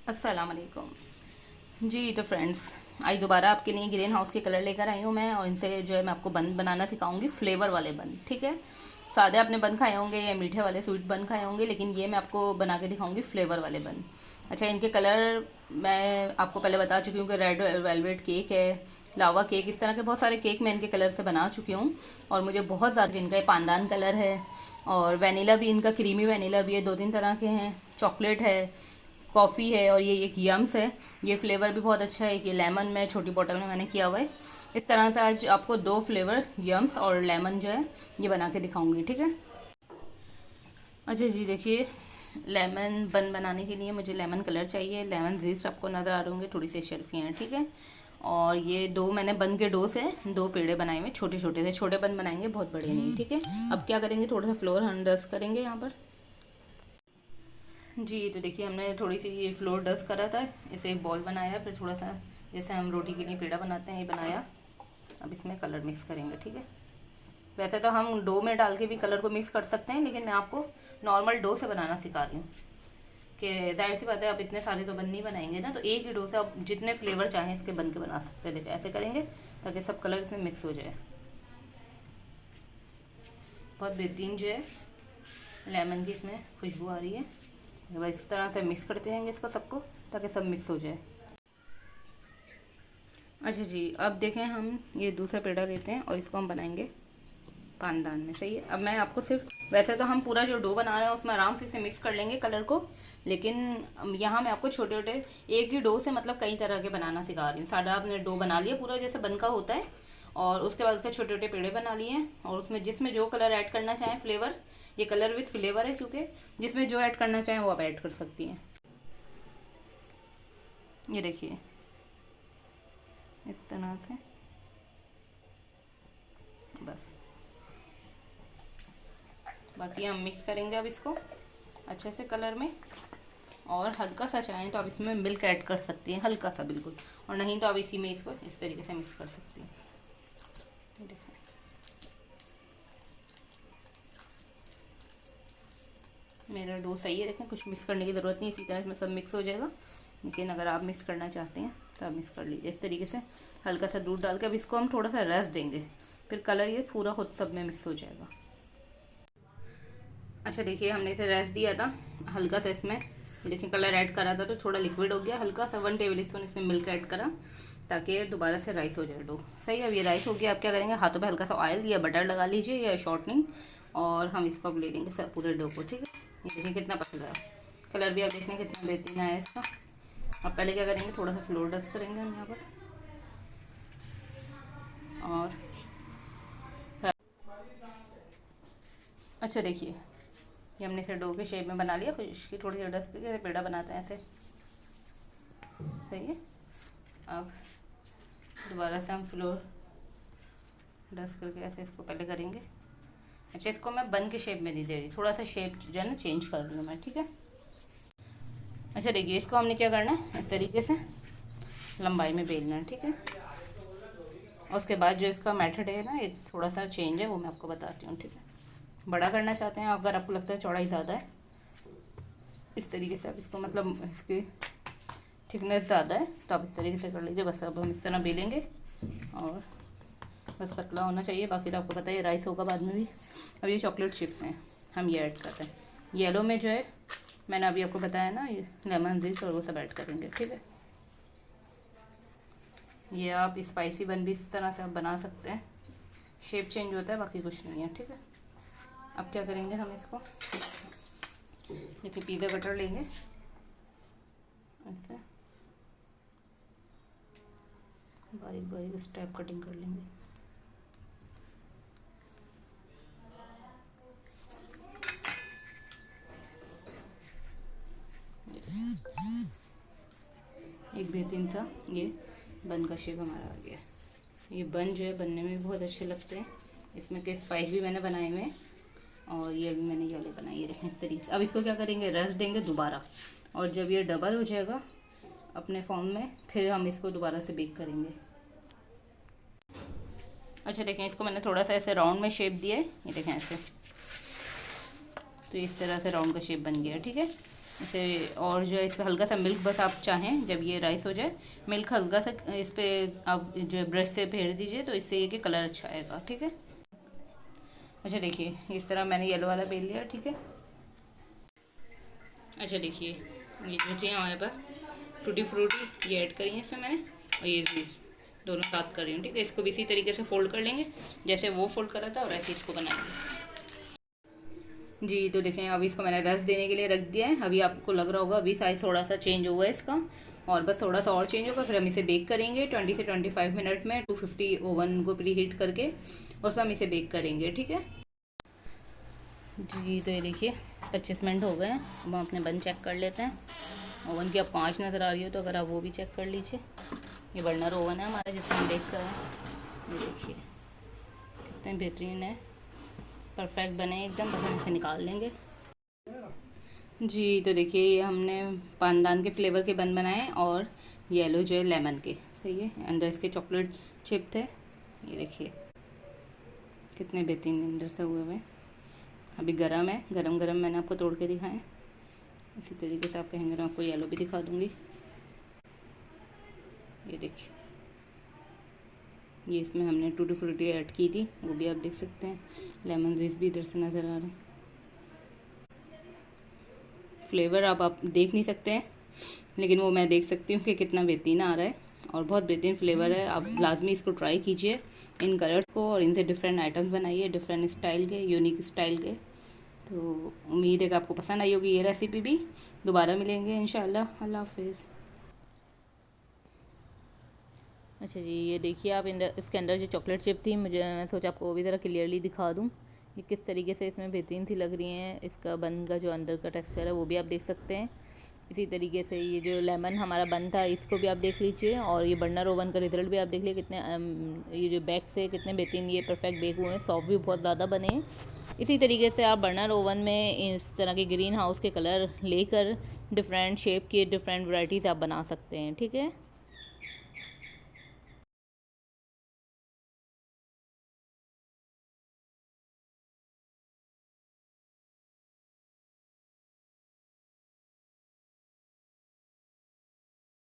अस्सलाम वालेकुम जी। तो फ्रेंड्स, आज दोबारा आपके लिए ग्रीन हाउस के कलर लेकर आई हूँ मैं, और इनसे जो है मैं आपको बन बनाना सिखाऊंगी फ्लेवर वाले बन। ठीक है, सादे आपने बन खाए होंगे या मीठे वाले स्वीट बन खाए होंगे, लेकिन ये मैं आपको बना के दिखाऊंगी फ्लेवर वाले बन। अच्छा, इनके कलर मैं आपको पहले बता चुकी हूँ कि रेड वेलवेट केक है, लावा केक, इस तरह के बहुत सारे केक मैं इनके कलर से बना चुकी हूँ। और मुझे बहुत ज़्यादा इनका पानदान कलर है, और वनीला भी इनका, क्रीमी वनीला भी है, दो तीन तरह के हैं, चॉकलेट है, कॉफ़ी है, और ये एक यम्स है। ये फ्लेवर भी बहुत अच्छा है। ये लेमन में छोटी बोतल में मैंने किया हुआ है। इस तरह से आज आपको दो फ्लेवर यम्स और लेमन जो है ये बना के दिखाऊंगी। ठीक है। अच्छा जी, देखिए, लेमन बन बनाने के लिए मुझे लेमन कलर चाहिए। लेमन जीस्ट आपको नज़र आ रहे होंगे, थोड़ी सी शर्फी हैं। ठीक है। और ये दो मैंने बन के डो से दो पेड़े बनाए हुए, छोटे छोटे से, छोटे बन बनाएंगे, बहुत बड़े नहीं। ठीक है। अब क्या करेंगे, थोड़ा सा फ्लोर हम डस्ट करेंगे यहाँ पर। जी, तो देखिए, हमने थोड़ी सी ये फ्लोर डस्ट करा था, इसे एक बॉल बनाया, फिर थोड़ा सा जैसे हम रोटी के लिए पेड़ा बनाते हैं ये बनाया। अब इसमें कलर मिक्स करेंगे। ठीक है। वैसे तो हम डो में डाल के भी कलर को मिक्स कर सकते हैं, लेकिन मैं आपको नॉर्मल डो से बनाना सिखा रही हूँ कि जाहिर सी बात है, आप इतने सारे तो बन नहीं बनाएंगे ना, तो एक ही डो से आप जितने फ्लेवर चाहें इसके बन के बना सकते हैं। देखिए, ऐसे करेंगे ताकि सब कलर इसमें मिक्स हो जाए। बहुत बेहतरीन जो है लेमन की इसमें खुशबू आ रही है। बस इस तरह से मिक्स करते रहेंगे इसको सबको, ताकि सब मिक्स हो जाए। अच्छा जी, अब देखें, हम ये दूसरा पेड़ा लेते हैं और इसको हम बनाएंगे पानदान में। सही है। अब मैं आपको सिर्फ, वैसे तो हम पूरा जो डो बना रहे हैं उसमें आराम से इसे मिक्स कर लेंगे कलर को, लेकिन यहाँ मैं आपको छोटे छोटे एक ही डो से मतलब कई तरह के बनाना सिखा रही हूँ। सादा आपने डो बना लिया पूरा जैसे बन का होता है, और उसके बाद उसके छोटे छोटे पेड़े बना लिए हैं, और उसमें जिसमें जो कलर ऐड करना चाहें फ्लेवर, ये कलर विथ फ्लेवर है, क्योंकि जिसमें जो ऐड करना चाहें वो आप ऐड कर सकती हैं। ये देखिए, इस तरह से बस। बाकी हम मिक्स करेंगे अब इसको अच्छे से कलर में, और हल्का सा चाहें तो आप इसमें मिल्क ऐड कर सकती हैं, हल्का सा बिल्कुल, और नहीं तो आप इसी में इसको इस तरीके से मिक्स कर सकती हैं। देखिए, मेरा डो सही है। देखें, कुछ मिक्स करने की ज़रूरत नहीं, इसी तरह इसमें सब मिक्स हो जाएगा। लेकिन अगर आप मिक्स करना चाहते हैं तो आप मिक्स कर लीजिए इस तरीके से, हल्का सा दूध डाल के। अब इसको हम थोड़ा सा रस देंगे, फिर कलर ये पूरा खुद सब में मिक्स हो जाएगा। अच्छा, देखिए, हमने इसे रेस्ट दिया था हल्का सा इसमें, देखिए कलर ऐड करा था तो थोड़ा लिक्विड हो गया। हल्का सा 1 टेबल स्पून इसमें मिल्क ऐड करा, ताकि दोबारा से राइस हो जाए डो। सही है। अब ये राइस हो गया। अब क्या करेंगे, हाथों पे हल्का सा ऑयल या बटर लगा लीजिए या शॉर्टनिंग, और हम इसको अब ले लेंगे सब पूरे डो को। ठीक है। ये देखिए कितना पसंद आया, कलर भी आप देखने कितना बेहतरीन आया इसका। अब पहले क्या करेंगे, थोड़ा सा फ्लोर डस्ट करेंगे हम यहाँ पर, और अच्छा देखिए, ये हमने फिर डो के शेप में बना लिया। फिर इसकी थोड़ी सी डस्ट करके पेड़ा बनाते हैं ऐसे। सही है। अब दोबारा से हम फ्लोर डस्ट करके ऐसे इसको पहले करेंगे। अच्छा, इसको मैं बन के शेप में नहीं दे रही, थोड़ा सा शेप जो है ना चेंज कर लूँ मैं। ठीक है। अच्छा देखिए, इसको हमने क्या करना है, इस तरीके से लंबाई में बेलना है। ठीक है। और उसके बाद जो इसका मेथड है ना, एक थोड़ा सा चेंज है, वो मैं आपको बताती हूँ। ठीक है। बड़ा करना चाहते हैं अगर आपको लगता है चौड़ाई ज़्यादा है, इस तरीके से आप इसको, मतलब इसकी थिकनेस ज़्यादा है तो आप इस तरीके से कर लीजिए। बस अब हम इस तरह बेलेंगे, और बस पतला होना चाहिए। बाकी तो आपको पता है राइस होगा बाद में भी। अब ये चॉकलेट चिप्स हैं, हम ये ऐड कर रहे हैं। येलो में जो है मैंने अभी आपको बताया ना, ये लेमन जीस्ट और वो सब ऐड करेंगे। ठीक है। ये आप स्पाइसी बन भी इस तरह से आप बना सकते हैं, शेप चेंज होता है, बाकी कुछ नहीं है। ठीक है। अब क्या करेंगे, हम इसको देखिए पिज़्ज़ा कटर लेंगे, ऐसे बारीक बारीक स्टेप कटिंग कर लेंगे। एक बेहतरीन सा ये बन का शेप हमारा आ गया। ये बन जो है बनने में भी बहुत अच्छे लगते हैं। इसमें के स्पाइस भी मैंने बनाए हुए हैं, और ये भी मैंने ये वाले बनाए, ये देखें इस तरीके से। अब इसको क्या करेंगे, रस देंगे दोबारा, और जब ये डबल हो जाएगा अपने फॉर्म में, फिर हम इसको दोबारा से बेक करेंगे। अच्छा देखें, इसको मैंने थोड़ा सा ऐसे राउंड में शेप दिया है, ये देखें ऐसे, तो इस तरह से राउंड का शेप बन गया। ठीक है। इसे और जो है इस पर हल्का सा मिल्क, बस आप चाहें जब ये राइस हो जाए मिल्क हल्का सा इस पर आप जो ब्रश से फेर दीजिए, तो इससे ये कि कलर अच्छा आएगा। ठीक है। अच्छा देखिए, इस तरह मैंने येलो वाला बेल लिया। ठीक है। अच्छा देखिए, ये जो चाहिए हमारे पास टूटी फ्रूटी ये ऐड करी है इसमें मैंने, और ये चीज़ दोनों साथ कर रही हूँ। ठीक है। इसको भी इसी तरीके से फोल्ड कर लेंगे जैसे वो फोल्ड करा था, और ऐसे इसको बनाएंगे। जी तो देखें, अभी इसको मैंने रस देने के लिए रख दिया है। अभी आपको लग रहा होगा अभी साइज़ थोड़ा सा चेंज हुआ है इसका, और बस थोड़ा सा और चेंज होगा, फिर हम इसे बेक करेंगे 20 से 25 मिनट में 250 ओवन को प्री हीट करके उस पर हम इसे बेक करेंगे। ठीक है। जी तो ये देखिए 25 मिनट हो गए हैं। अब हम अपने बन चेक कर लेते हैं। ओवन की आपको आँच नज़र आ रही हो तो अगर आप वो भी चेक कर लीजिए। ये बर्नर ओवन है हमारा जिसमें हम बेक कर रहे हैं। ये देखिए कितने बेहतरीन है, परफेक्ट बने एकदम। बस हम इसे निकाल लेंगे। जी तो देखिए, ये हमने पानदान के फ्लेवर के बन बनाए, और येलो जो है लेमन के। सही है। अंदर इसके चॉकलेट चिप थे। ये देखिए कितने बेहतरीन अंदर से हुए हुए। अभी गरम है, गरम गरम मैंने आपको तोड़ के दिखाएं। इसी तरीके से आप कहेंगे तो आपको येलो भी दिखा दूंगी। ये देखिए, ये इसमें हमने टूटी फ्रूटी ऐड की थी, वो भी आप देख सकते हैं। लेमन जूस भी इधर से नज़र आ रहे हैं। फ्लेवर आप देख नहीं सकते हैं, लेकिन वो मैं देख सकती हूँ कि कितना बेहतरीन आ रहा है, और बहुत बेहतरीन फ्लेवर है। आप लाजमी इसको ट्राई कीजिए, इन कलर्स को, और इनसे डिफरेंट आइटम्स बनाइए, डिफरेंट स्टाइल के, यूनिक स्टाइल के। तो उम्मीद है कि आपको पसंद आई होगी ये रेसिपी भी। दोबारा मिलेंगे इंशाल्लाह। अल्लाह हाफिज़। अच्छा जी, ये देखिए आप इसके अंदर जो चॉकलेट चिप थी, मैं सोचा आपको वो भी ज़रा क्लियरली दिखा दूँ ये किस तरीके से इसमें बेहतरीन सी लग रही हैं। इसका बन का जो अंदर का टेक्सचर है वो भी आप देख सकते हैं। इसी तरीके से ये जो लेमन हमारा बन था इसको भी आप देख लीजिए, और ये बर्नर ओवन का रिज़ल्ट भी आप देख लीजिए कितने ये जो बैक से कितने बेहतरीन ये परफेक्ट बेक हुए हैं, सॉफ्ट भी बहुत ज़्यादा बने हैं। इसी तरीके से आप बर्नर ओवन में इस तरह के ग्रीन हाउस के कलर लेकर डिफरेंट शेप के डिफरेंट वैराइटीज़ आप बना सकते हैं। ठीक है।